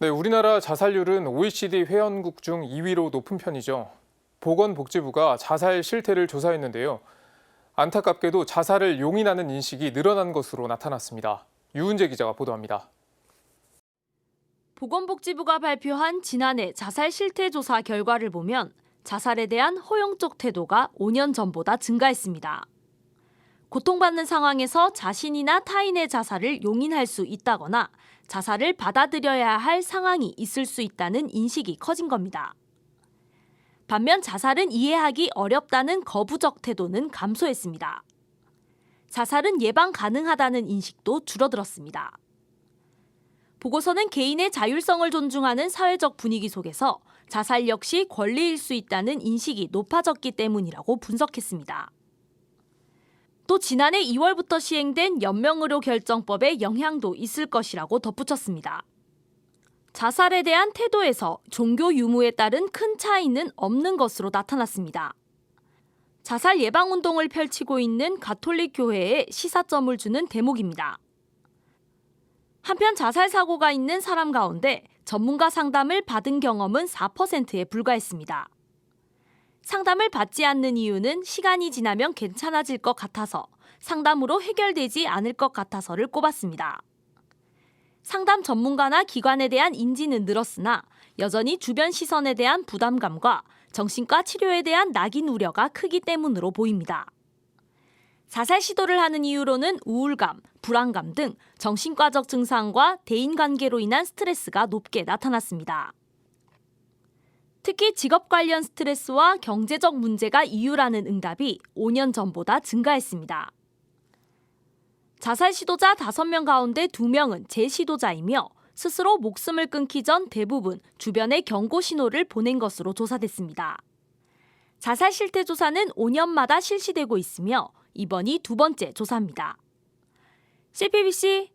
네, 우리나라 자살률은 OECD 회원국 중 2위로 높은 편이죠. 보건복지부가 자살 실태를 조사했는데요. 안타깝게도 자살을 용인하는 인식이 늘어난 것으로 나타났습니다. 유은재 기자가 보도합니다. 보건복지부가 발표한 지난해 자살 실태 조사 결과를 보면 자살에 대한 허용적 태도가 5년 전보다 증가했습니다. 고통받는 상황에서 자신이나 타인의 자살을 용인할 수 있다거나 자살을 받아들여야 할 상황이 있을 수 있다는 인식이 커진 겁니다. 반면 자살은 이해하기 어렵다는 거부적 태도는 감소했습니다. 자살은 예방 가능하다는 인식도 줄어들었습니다. 보고서는 개인의 자율성을 존중하는 사회적 분위기 속에서 자살 역시 권리일 수 있다는 인식이 높아졌기 때문이라고 분석했습니다. 또 지난해 2월부터 시행된 연명의료 결정법의 영향도 있을 것이라고 덧붙였습니다. 자살에 대한 태도에서 종교 유무에 따른 큰 차이는 없는 것으로 나타났습니다. 자살 예방 운동을 펼치고 있는 가톨릭 교회에 시사점을 주는 대목입니다. 한편 자살 사고가 있는 사람 가운데 전문가 상담을 받은 경험은 4%에 불과했습니다. 상담을 받지 않는 이유는 시간이 지나면 괜찮아질 것 같아서, 상담으로 해결되지 않을 것 같아서를 꼽았습니다. 상담 전문가나 기관에 대한 인지는 늘었으나 여전히 주변 시선에 대한 부담감과 정신과 치료에 대한 낙인 우려가 크기 때문으로 보입니다. 자살 시도를 하는 이유로는 우울감, 불안감 등 정신과적 증상과 대인관계로 인한 스트레스가 높게 나타났습니다. 특히 직업 관련 스트레스와 경제적 문제가 이유라는 응답이 5년 전보다 증가했습니다. 자살 시도자 5명 가운데 2명은 재시도자이며 스스로 목숨을 끊기 전 대부분 주변에 경고 신호를 보낸 것으로 조사됐습니다. 자살 실태 조사는 5년마다 실시되고 있으며 이번이 2번째 조사입니다. CPBC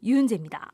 유은재입니다.